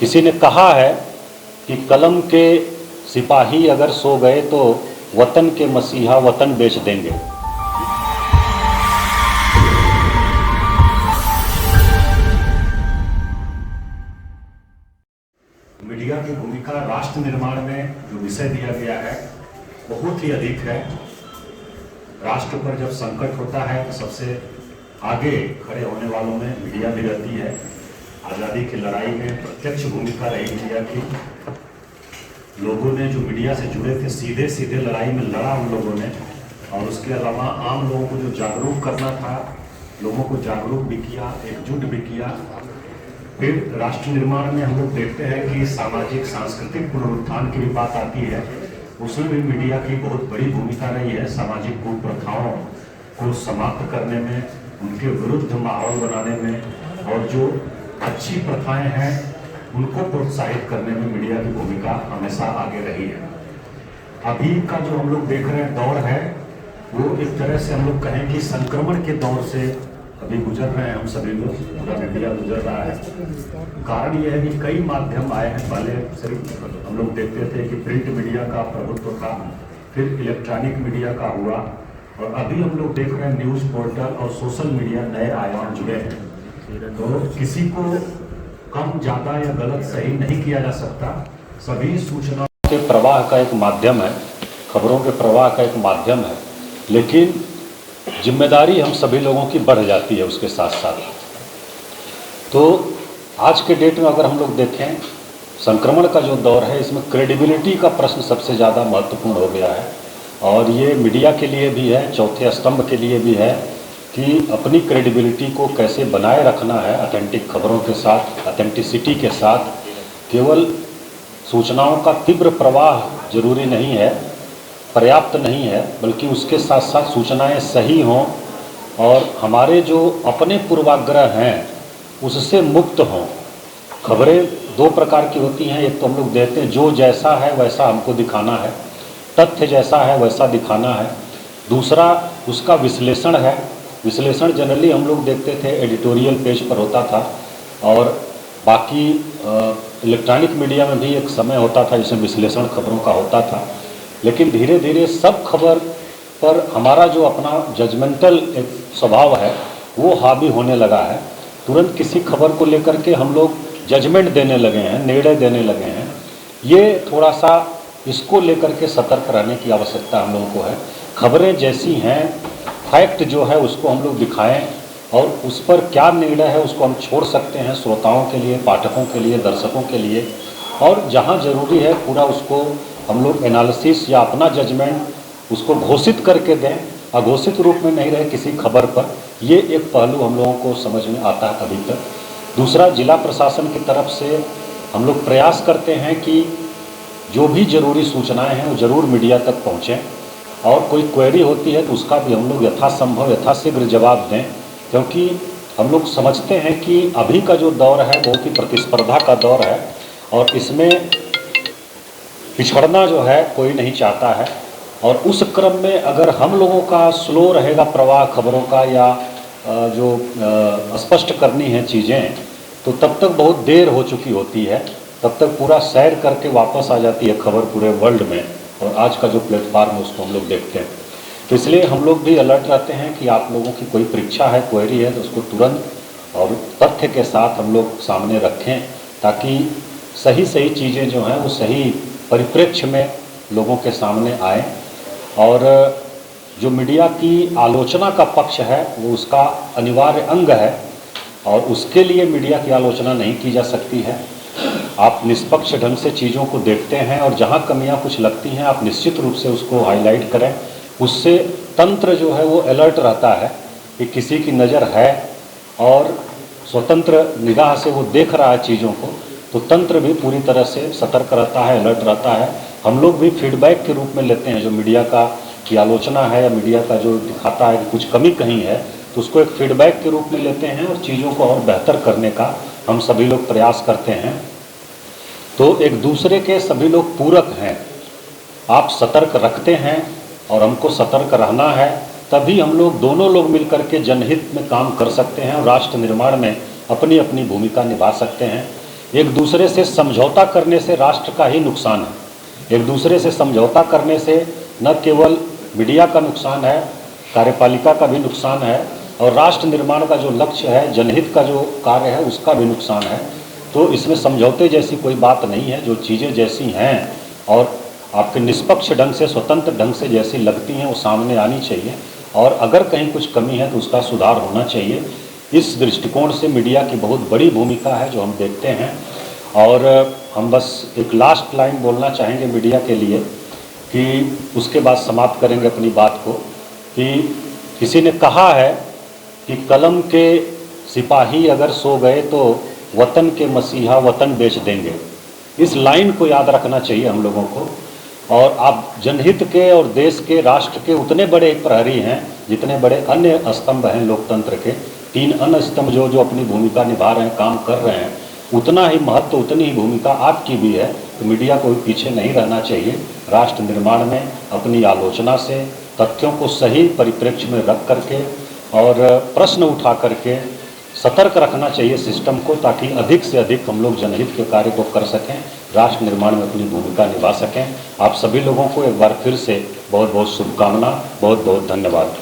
किसी ने कहा है कि कलम के सिपाही अगर सो गए तो वतन के मसीहा वतन बेच देंगे। मीडिया की भूमिका राष्ट्र निर्माण में जो विषय दिया गया है बहुत ही अधिक है। राष्ट्र पर जब संकट होता है तो सबसे आगे खड़े होने वालों में मीडिया भी रहती है। आज़ादी की लड़ाई में प्रत्यक्ष भूमिका रही मीडिया की। लोगों ने जो मीडिया से जुड़े थे सीधे सीधे लड़ाई में लड़ा उन लोगों ने, और उसके अलावा आम लोगों को जो जागरूक करना था, लोगों को जागरूक भी किया, एकजुट भी किया। फिर राष्ट्र निर्माण में हम लोग देखते हैं कि सामाजिक सांस्कृतिक पुनरुत्थान की भी बात आती है, उसमें भी मीडिया की बहुत बड़ी भूमिका रही है। सामाजिक कुप्रथाओं को समाप्त करने में, उनके विरुद्ध माहौल बनाने में, और जो अच्छी प्रथाएं हैं उनको प्रोत्साहित करने में मीडिया की भूमिका हमेशा आगे रही है। अभी का जो हम लोग देख रहे हैं दौर है वो एक तरह से हम लोग कहें कि संक्रमण के दौर से अभी गुजर रहे हैं हम सभी लोग, पूरा मीडिया गुजर रहा है। कारण यह है कि कई माध्यम आए हैं। पहले सिर्फ हम लोग देखते थे कि प्रिंट मीडिया का प्रभुत्व था, फिर इलेक्ट्रॉनिक मीडिया का हुआ, और अभी हम लोग देख रहे हैं न्यूज़ पोर्टल और सोशल मीडिया नए आयाम जुड़े हैं। तो किसी को कम ज़्यादा या गलत सही नहीं किया जा सकता। सभी सूचनाओं के प्रवाह का एक माध्यम है, खबरों के प्रवाह का एक माध्यम है, लेकिन जिम्मेदारी हम सभी लोगों की बढ़ जाती है उसके साथ साथ। तो आज के डेट में अगर हम लोग देखें, संक्रमण का जो दौर है इसमें क्रेडिबिलिटी का प्रश्न सबसे ज़्यादा महत्वपूर्ण हो गया है, और ये मीडिया के लिए भी है, चौथे स्तंभ के लिए भी है कि अपनी क्रेडिबिलिटी को कैसे बनाए रखना है। ऑथेंटिक खबरों के साथ, ऑथेंटिसिटी के साथ, केवल सूचनाओं का तीव्र प्रवाह जरूरी नहीं है, पर्याप्त नहीं है, बल्कि उसके साथ साथ सूचनाएं सही हों और हमारे जो अपने पूर्वाग्रह हैं उससे मुक्त हों। खबरें दो प्रकार की होती हैं, एक तो हम लोग देते हैं जो जैसा है वैसा हमको दिखाना है, तथ्य जैसा है वैसा दिखाना है। दूसरा उसका विश्लेषण है। विश्लेषण जनरली हम लोग देखते थे एडिटोरियल पेज पर होता था, और बाकी इलेक्ट्रॉनिक मीडिया में भी एक समय होता था जिसमें विश्लेषण खबरों का होता था। लेकिन धीरे धीरे सब खबर पर हमारा जो अपना जजमेंटल एक स्वभाव है वो हावी होने लगा है। तुरंत किसी खबर को लेकर के हम लोग जजमेंट देने लगे हैं, निर्णय देने लगे हैं। ये थोड़ा सा इसको लेकर के सतर्क रहने की आवश्यकता हम लोगों को है। खबरें जैसी हैं, फैक्ट जो है उसको हम लोग दिखाएं, और उस पर क्या निर्णय है उसको हम छोड़ सकते हैं श्रोताओं के लिए, पाठकों के लिए, दर्शकों के लिए। और जहां ज़रूरी है पूरा उसको हम लोग एनालिसिस या अपना जजमेंट उसको घोषित करके दें, अघोषित रूप में नहीं रहे किसी खबर पर। ये एक पहलू हम लोगों को समझ में आता है अभी तक। दूसरा, जिला प्रशासन की तरफ से हम लोग प्रयास करते हैं कि जो भी ज़रूरी सूचनाएं हैं वो ज़रूर मीडिया तक पहुँचें, और कोई क्वेरी होती है तो उसका भी हम लोग यथासंभव यथाशीघ्र जवाब दें, क्योंकि हम लोग समझते हैं कि अभी का जो दौर है बहुत ही प्रतिस्पर्धा का दौर है, और इसमें पिछड़ना जो है कोई नहीं चाहता है। और उस क्रम में अगर हम लोगों का स्लो रहेगा प्रवाह खबरों का, या जो स्पष्ट करनी है चीज़ें, तो तब तक बहुत देर हो चुकी होती है, तब तक पूरा सैर करके वापस आ जाती है खबर पूरे वर्ल्ड में। और आज का जो प्लेटफार्म है उसको हम लोग देखते हैं। तो इसलिए हम लोग भी अलर्ट रहते हैं कि आप लोगों की कोई परीक्षा है, क्वेरी है, तो उसको तुरंत और तथ्य के साथ हम लोग सामने रखें, ताकि सही सही चीज़ें जो हैं वो सही परिप्रेक्ष्य में लोगों के सामने आए। और जो मीडिया की आलोचना का पक्ष है वो उसका अनिवार्य अंग है, और उसके लिए मीडिया की आलोचना नहीं की जा सकती है। आप निष्पक्ष ढंग से चीज़ों को देखते हैं, और जहाँ कमियाँ कुछ लगती हैं आप निश्चित रूप से उसको हाईलाइट करें। उससे तंत्र जो है वो अलर्ट रहता है कि किसी की नज़र है और स्वतंत्र निगाह से वो देख रहा है चीज़ों को, तो तंत्र भी पूरी तरह से सतर्क रहता है, अलर्ट रहता है। हम लोग भी फीडबैक के रूप में लेते हैं जो मीडिया का की आलोचना है या मीडिया का जो दिखाता है कि कुछ कमी कहीं है, तो उसको एक फीडबैक के रूप में लेते हैं, और चीज़ों को और बेहतर करने का हम सभी लोग प्रयास करते हैं। तो एक दूसरे के सभी लोग पूरक हैं। आप सतर्क रखते हैं और हमको सतर्क रहना है, तभी हम लोग दोनों लोग मिलकर के जनहित में काम कर सकते हैं और राष्ट्र निर्माण में अपनी अपनी भूमिका निभा सकते हैं। एक दूसरे से समझौता करने से राष्ट्र का ही नुकसान है। एक दूसरे से समझौता करने से न केवल मीडिया का नुकसान है, कार्यपालिका का भी नुकसान है और राष्ट्र निर्माण का जो लक्ष्य है, जनहित का जो कार्य है, उसका भी नुकसान है। तो इसमें समझौते जैसी कोई बात नहीं है। जो चीज़ें जैसी हैं और आपके निष्पक्ष ढंग से, स्वतंत्र ढंग से जैसी लगती हैं, वो सामने आनी चाहिए और अगर कहीं कुछ कमी है तो उसका सुधार होना चाहिए। इस दृष्टिकोण से मीडिया की बहुत बड़ी भूमिका है जो हम देखते हैं। और हम बस एक लास्ट लाइन बोलना चाहेंगे मीडिया के लिए कि उसके बाद समाप्त करेंगे अपनी बात को, कि किसी ने कहा है कि कलम के सिपाही अगर सो गए तो वतन के मसीहा वतन बेच देंगे। इस लाइन को याद रखना चाहिए हम लोगों को। और आप जनहित के और देश के, राष्ट्र के उतने बड़े प्रहरी हैं जितने बड़े अन्य स्तंभ हैं लोकतंत्र के। 3 अन्य स्तंभ जो अपनी भूमिका निभा रहे हैं, काम कर रहे हैं, उतना ही महत्व, उतनी ही भूमिका आपकी भी है। तो मीडिया को पीछे नहीं रहना चाहिए। राष्ट्र निर्माण में अपनी आलोचना से, तथ्यों को सही परिप्रेक्ष्य में रख करके और प्रश्न उठा करके सतर्क रखना चाहिए सिस्टम को, ताकि अधिक से अधिक हम लोग जनहित के कार्य को कर सकें, राष्ट्र निर्माण में अपनी भूमिका निभा सकें। आप सभी लोगों को एक बार फिर से बहुत बहुत शुभकामना, बहुत बहुत धन्यवाद।